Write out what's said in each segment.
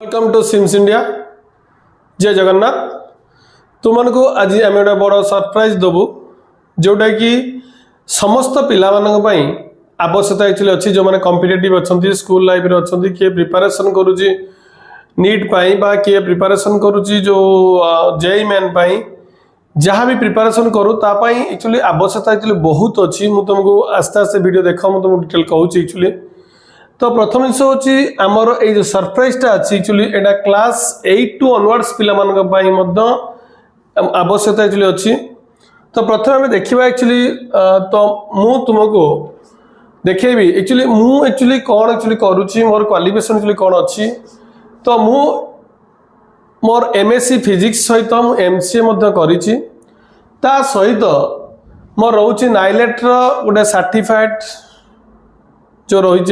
Welcome to CIMS India. जय जगन्नाथ। तुमको आज आम गोटे बड़ सरप्राइज देबू जोटा कि समस्त पिला आवश्यकता एक्चुअली अच्छी जो मैंने कॉम्पिटिटिव अच्छा स्कूल लाइफ रे अच्छा किए प्रिपरेशन करुच्ची नीट पाई बा किए प्रिपरेशन करुच्ची जो जेई मेन पाई जहाँ भी प्रिपरेशन करूँ तापाई एक्चुअली आवश्यकता एक्चुअली बहुत अच्छी। मुझे तुमको आस्ते आस्ते वीडियो देख मुझे तुमको डिटेल कहूँ एक्चुअली। तो प्रथम जिन हूँ आमर ये सरप्राइजटा अच्छी actually Etah class 8 to onwards पिला आवश्यकता एक्चुअली अच्छी। तो प्रथम आम देखा एक्चुअली तो मु तुमको देखेबी एक्चुअली मु एक्चुअली कौन एक्चुअली करुच्ची मोर क्वालिफिकेशन एक्चुअली कौन अच्छी। तो मु मोर एमएससी फिजिक्स सहित मु एमसीए करिछि ता सहित मोर रोची नाइलेट रो गोटे सर्टिफाइड जो रही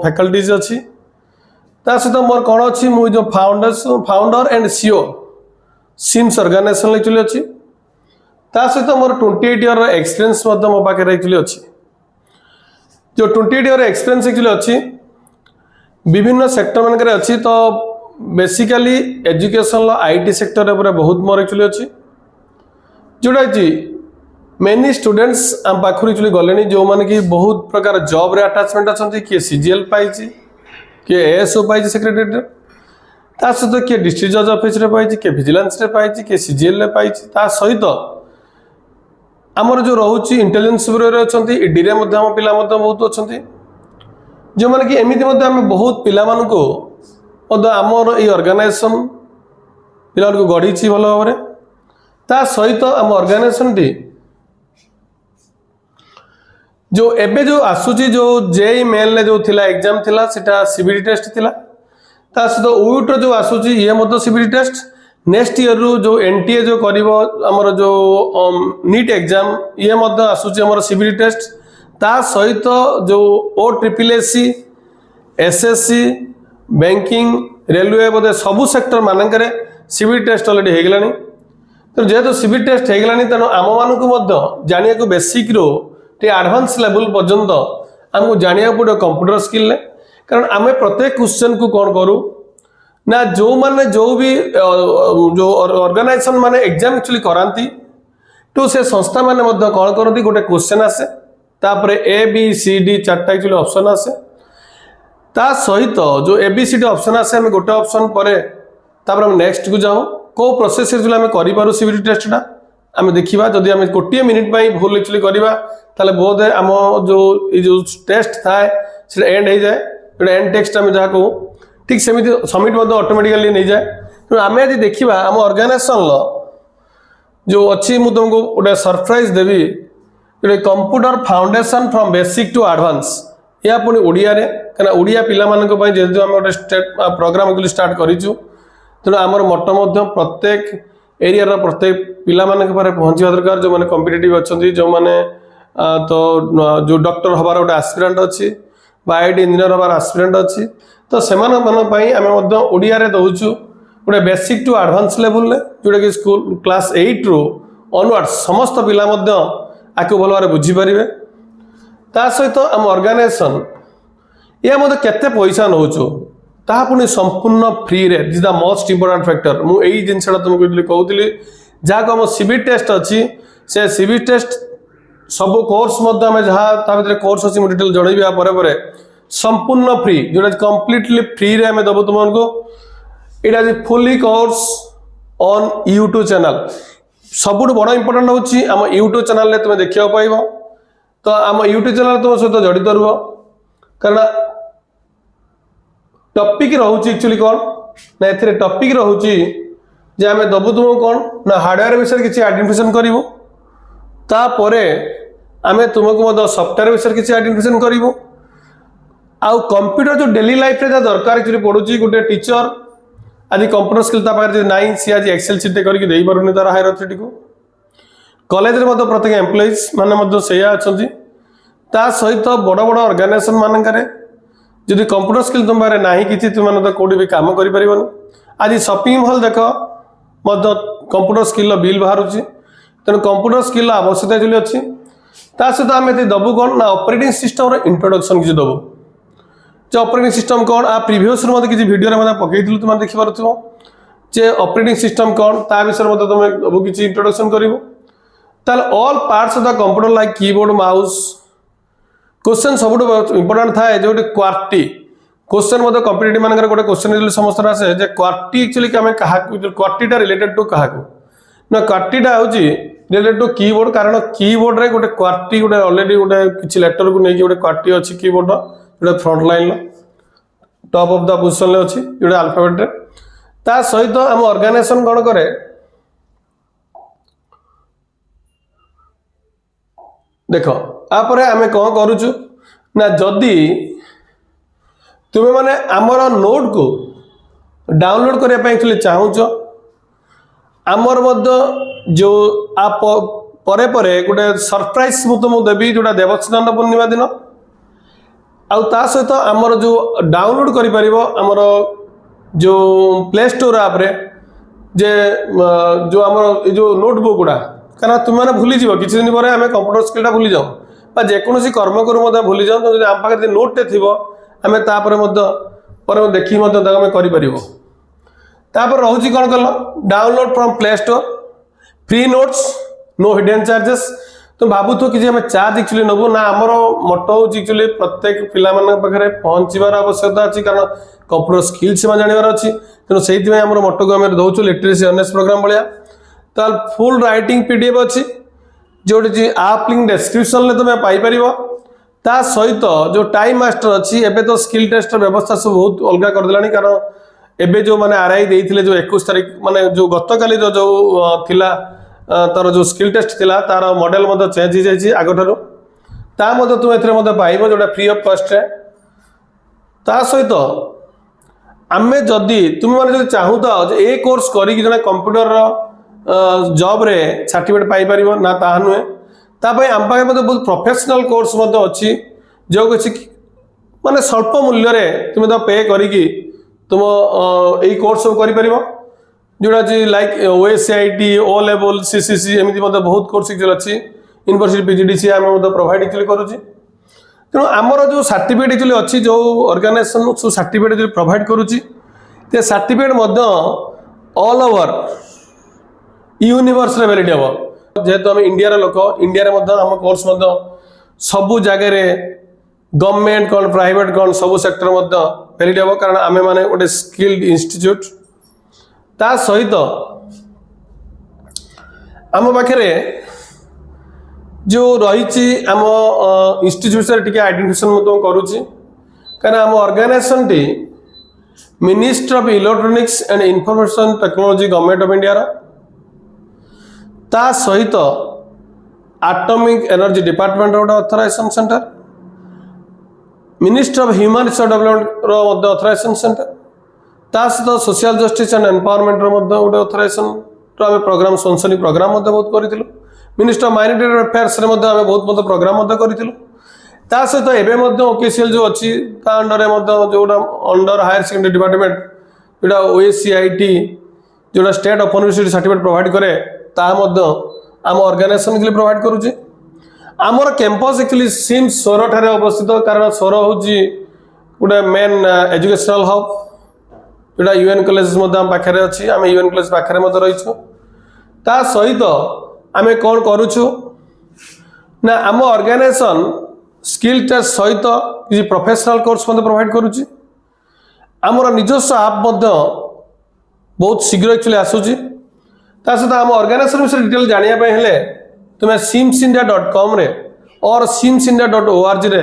फैकल्टीज अच्छी ता सहित मोर कौन अच्छी मु जो founder and CEO SIMS organization actually अच्छी ता सहित मोर 28 ईयर एक्सपीरियंस मो पाखे एक्चुअली अच्छी। जो 28 ईयर एक्सपीरियंस एक्चुअली अच्छी विभिन्न सेक्टर मानक अच्छी। तो बेसिकली एजुकेशन आईटी सेक्टर रे बहुत मोर एक्चुअली अच्छी जोटा कि मेनी स्टूडेंट्स आम पाखु एक्चुअली गले जो मैंने कि बहुत प्रकार जॉब रे अटैचमेंट अच्छा किए सीजीएल पाई किए एएसओ पाई सेक्रेटरीट ता सहित किए डिस्ट्रिक्ट जज ऑफिस रे पाई किए विजिलेंस रे पाई किए सीजीएल रे पाई ता सहित आमर जो रोची इंटेलिजेंस ब्यूरो रे अछंती ईडी रे मध्ये हम पिला मध्ये बहुत अछंती जो माने कि एमिति मध्ये हम बहुत पिला मान को आमर ये ऑर्गेनाइजेशन पिला को गढ़ी भल भाव ता सहित आम ऑर्गेनाइजेशन टी जो एबे जो आसुची जो जेई मेल ने जो थिला एग्जाम थिला सेटा सीबीटी टेस्ट थिला ता सहित ओयूट जो आसुची ये मतो सीबीटी टेस्ट नेक्स्ट ईयर रु जो एनटीए जो करिवो हमर जो नीट एग्जाम ये मतो आसुची हमर सीबीटी टेस्ट ता सहित जो O triple SC SSC banking railway बोधे सबू सेक्टर मानक सीबीटी टेस्ट अलरेडी हो गलानी। तो जेहेतु सीबीटी टेस्ट हो गलानी तेणु आम मानक जानिया को बेसिक रो एडवांस लेवल पर्यंत आमको जानिया पड़ो कंप्यूटर स्किल कारण आम प्रत्येक क्वेश्चन को कौन करूँ ना जो माने जो भी जो ऑर्गेनाइजेशन माने एग्जाम एक्चुअली कराती तो से संस्था माने कौन करती गोटे क्वेश्चन आसे तापर ए बी सी डी 4टा एक्चुअली ऑप्शन आसे ता सहित जो एबीसीडी ऑप्शन आसे हमें गोटे ऑप्शन पर तापर हम नेक्स्ट को जाऊँ को प्रोसेस आम करूँ सीबीटी टेस्टा आम देखा जदि आम गोटे मिनिट भूल एक्चुअली करवा ताले बोध आम जो टेस्ट थाए से एंड हो जाए जो एंड टेक्स्ट आम जहाँ कहूँ ठीक सेमती सबमिट ऑटोमेटिकली नहीं जाए। तो आम आज देखा आम ऑर्गेनाइजेशन जो अच्छी मुझे तुमको गोटे सरप्राइज देवी जो computer foundation from basic to advance या पुणी ओडिया रे कना ओडिया पिला मानक पई जेतु हम गोटे स्टेट प्रोग्राम को स्टार्ट करिछु तेणु आमर मोटो प्रत्येक एरिया रो प्रत्येक पिला मानक पारे पहुंचवा दरकार जो माने कॉम्पिटिटिव अछंती जो माने तो जो डॉक्टर हबार गोटे एस्पिरेंट अच्छी बा आईटी इंजीनियर हबार एस्पिरेंट अच्छी तो सेमान मन पई आमे मध्य ओडिया रे दउछु गोटे बेसिक टू एडवांस लेवल ले जोटा कि स्कूल क्लास 8 रो ऑनवर्ड्स समस्त पिला मध्य आकु भल भाबरे बुझी परिबे। ता सहित आम ऑर्गेनाइजेशन या मते केते पैसा नउछु ता पुनी संपूर्ण फ्री रे this the most important factor मु एई जिनसडा तुमको कहउतली जहा को हम सीबीटी टेस्ट अच्छी से सीबीटी टेस्ट सब कोर्स मध्य आम जहाँ ता भीतर कोर्स अच्छी डिटेल जनइबा पर संपूर्ण फ्री जोटा कंप्लीटली फ्री रे आम दबु तुमको इटा fully course on YouTube channel सबुठ बड़ इंपोर्टेंट होची आम यूट्यूब चैनल तुम देखा पाइब। तो आम यूट्यूब चैनल तुम सहित जड़ित रुह कारण टॉपिक रोचे एक्चुअली कौन ना ए टॉपिक रोचे जे आम दबु तुम कौन ना हार्डवेयर विषय किसी आइडेंटिफिकेशन करूँ तापर आम तुमको सॉफ्टवेयर विषय किसी आइडेंटिफिकेशन करूँ आउ कंप्यूटर जो डेली लाइफ रे दरकार एक्चुअली पड़ुची गोटे टीचर आज कंप्यूटर स्किल पाखे नाई सी आज एक्सेल सीट करके दे पारुनी तार हायर अथॉरिटी को कॉलेज रे प्रत्येक एम्प्लॉइज माने सैया अच्छी ता सहित बड़ बड़ ऑर्गेनाइजेशन मानक जदि कंप्यूटर स्किल तुम पाखे ना कि तुम कौटी भी काम कर आज शॉपिंग मॉल देख कंप्यूटर स्किल बिल बाहर तेणु कंप्यूटर स्किल आवश्यकता एक्चुअली अच्छी ता सहित आम दबु कौन ना ऑपरेटिंग सिस्टम इंट्रोडक्शन किसी दबु जे ऑपरेटिंग सिस्टम कौन आ प्रीवियस मत किसी वीडियो पकई तुम देखिपार जे ऑपरेटिंग सिस्टम कौन ता विषय में तुम सब किसी इंट्रोडक्शन कर all parts of the computer like keyboard mouse question सब इंपोर्टेंट थाए जो क्वार्टी क्वेश्चन मतलब कॉम्पिटिटिव मान गोटे क्वेश्चन समस्त आसे जे क्वार्टी एक्चुअली आम क्या क्वार्टीटा रिलेटेड टू क्या ना क्वार्टीटा हूँ रिलेटेड टू कीबोर्ड कारण कीबोर्ड रे गोटे क्वार्टी गोटे ऑलरेडी गोटे किसी लेटर को लेकिन गोटे क्वार्टी अच्छी कीबोर्ड जो front line top of the position अच्छी जो अल्फाबेट रे ता सहित आम ऑर्गेनाइजेशन कौन करे देख आपरे आम कौन करुचु ना जदि तुम्हें माने आमर नोट को डाउनलोड करने चाहूच आमर जो आप परे परे गोटे सरप्राइज तुमको देवी जोटा देवस्नान पूर्णिमा दिन आ सहित आमर जो डाउनलोड कर जो प्ले स्टोर आप जे जो आमर जो नोटबुक गुड़ा क्या तुम्हें भूली जाव किसी दिन पर आम कंप्यूटर स्किलटा भूली जाऊ जेकोसी कर्म करूँ भूली जाऊँ तो आम पाखे नोटे थी आम तापर देखी कर रोचे कौन कल download from play store free notes no hidden charges तुम भावुथ कि चार्ज एक्चुअली नबू ना आमर मोटो हूँ एक्चुअली प्रत्येक पिला पाखे पहुँचार आवश्यकता अच्छी कारण कंप्यूटर स्किल से जानवर अच्छी तेणु से मोटो को आम दौचु लिटरेसी अवेयरनेस प्रोग्राम भाया तो फुल राइटिंग पीडीएफ अच्छी जो आप लिंक डिस्क्रिप्शन में तुम्हें पाइपर ता सहित जो टाइम मास्टर अच्छी एबे तो स्किल टेस्ट व्यवस्था सब बहुत अलग करदेलानी कारण एबे जो माने आरआई देइथिले जो 21 तारीख माने जो गतकाली जो थिला तार जो स्किल टेस्ट थिला तार मॉडल मत चेंज हो जाइए आगठार ता मत तुम ए पाइब जोटा फ्री ऑफ कॉस्ट है ता सहित आमे जदि तुम माने चाहू तो ए कोर्स करी जने कंप्यूटर जॉब रे सर्टिफिकेट पाई परिबो ना ता नुहे तापाई आम पाखे बहुत प्रोफेशनल कोर्स अच्छी जो किसी माने स्वल्प मूल्य रे तुम तो पे करी तुम यही कोर्स सब कर जोड़ा like OSIT O level CCC एमती बहुत कोर्स अच्छी यूनिवर्सिटी पीजीडीसी आम प्रोवाइड एक्चुअली करुँच तेणु आमर जो सर्टिफिकेट एक्चुअली अच्छी जो ऑर्गेनाइजेशन जो सर्टिफिकेट प्रोवाइड करुँच सर्टिफिकेट ऑल ओवर यूनिवर्स रे वैलिड हम जेहेतु आम इंडिया लोक इंडिया आम कोर्स सबू जगह गवर्नमेंट कौन प्राइवेट कौन सब सेक्टर वैलिड हम कारण आम मैंने गोटे स्किल्ड इंस्टीट्यूट ता सहित आम पाखे जो रही आम इंस्टीट्यूट टी आइडेंटिफिकेशन तुम करुँची कहीं आम ऑर्गेनाइजेशन टी ministry of electronics and information technology government of India ता सहित एटॉमिक एनर्जी डिपार्टमेंट गोटे authorization centre ministry of human resource development authorization centre ता सहित सोशल जस्टिस एंड एम्पावरमेंट गोटे ऑथराइजेशन आम प्रोग्राम संसनी प्रोग्राम बहुत करूँ मिनिस्ट्री ऑफ माइनॉरिटी अफेयर्स आम बहुत प्रोग्राम करूँ ता सहित एवं ओकेसीएल जो अच्छी अंडर जोटा अंडर हायर सेकेंडरी डिपार्टमेंट जोटा ओएसीआईटी जोटा state open university certificate provide करे आम ऑर्गेनाइजेशन के लिए प्रोवाइड करुचे आमर कैंपस एक्चुअली सिम्स सोर ठारे अवस्थित कारण सोर हूँ गोटे मेन एजुकेशनल हब जोटा यूएन कॉलेज पाखे अच्छी आम यूएन कॉलेज पाखे रहीछु ता सहित आम कौन करुछु ना आम ऑर्गेनाइजेशन स्किल टेस्ट सहित किसी प्रोफेशनल कोर्स प्रोवाइड करुची आमर निजस्व आप बहुत शीघ्र एक्चुअली आसूची ता सहित आम ऑर्गेनाइजेशन विषय डिटेल जानापे तुम्हें simsindia.com रे और simsindia.org रे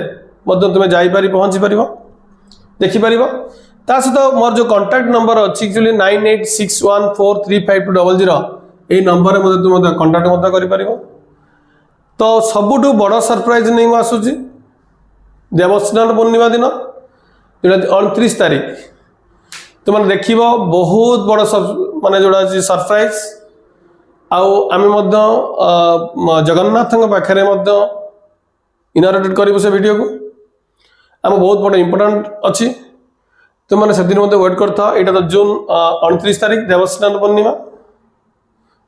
तुम्हें जापर पहुँची पार देखिपर ता सहित मोर जो कॉन्टैक्ट नंबर अच्छी एक्चुअली 9861435200 यही नंबर में तुम कॉन्टैक्ट कर तो सबुठू बड़ सरप्राइज नहीं आसूची देवस्नान पूर्णिमा दिन जो 29 तारीख तुम देख बहुत बड़ माने जोड़ा सरप्राइज आम जगन्नाथ पाखे इनाग्रेट करूँ से वीडियो को आम बहुत बड़ा इंपोर्टेंट अच्छी तुमने से दिन वेट कर यहाँ तो जून 29 तारीख देवस्नान पूर्णिमा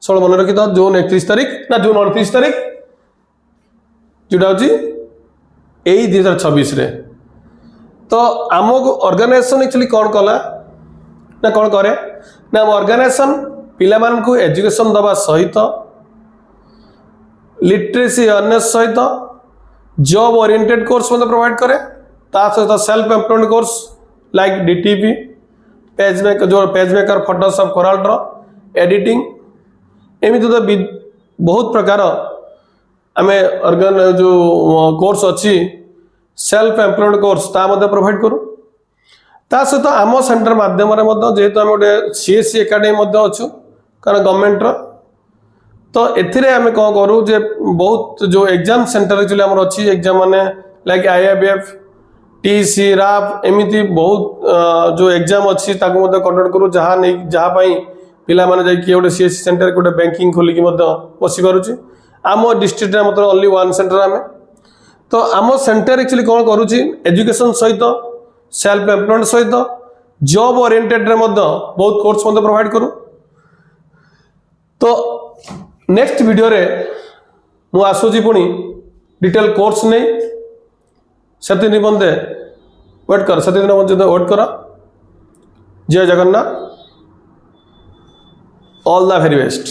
सब मन रखी था जून 31 तारीख ना जून 29 तारीख जोटा हूँ यही 2026 तो आम ऑर्गेनाइजेशन एक्चुअली कौन कला ना कौन करे ना ऑर्गेनाइजेशन पिला मान को एजुकेशन दबा सहित लिटरेसी अवेयरनेस सहित जॉब ओरिएंटेड कोर्स मतलब प्रोवाइड करे ता सहित self employment course like DTP page maker जो page maker Photoshop Corel editing एमती तो बहुत प्रकार आम जो कोर्स अच्छी सेल्फ एम्प्लॉयमेंट कोर्स ता प्रोवाइड करूँ ता सहित आम सेंटर माध्यम जेहेतु आम गोटे सीएससी एकाडेमी अच्छु कारण गवर्नमेंट तो एथिरे आम कौन करूँ जे बहुत जो एग्जाम सेंटर एक्चुअली आम अच्छी एग्जाम माने लाइक आईआईबीएफ टीसी राप एमती बहुत जो एग्जाम अच्छी कंडक्ट करूँ जहाँ नहीं जहाँ पिला माने जाइए गोटे सीएससी सेंटर गोटे बैंकिंग खोलिकी बसी पारुची आम डिस्ट्रिक्ट में मतलब ओनली वन सेंटर आम तो आम सेंटर एक्चुअली कौन करुच्ची एजुकेशन सहित सेल्फ एम्प्लॉयमेंट सहित जॉब ओरिएंटेड रे बहुत कोर्स प्रोवाइड करूँ तो नेक्स्ट वीडियो रे मु आसुची पुणी डिटेल कोर्स नहीं से निबंधे वेट कर से निबंधे वेट कर जय Jagannath all the very best.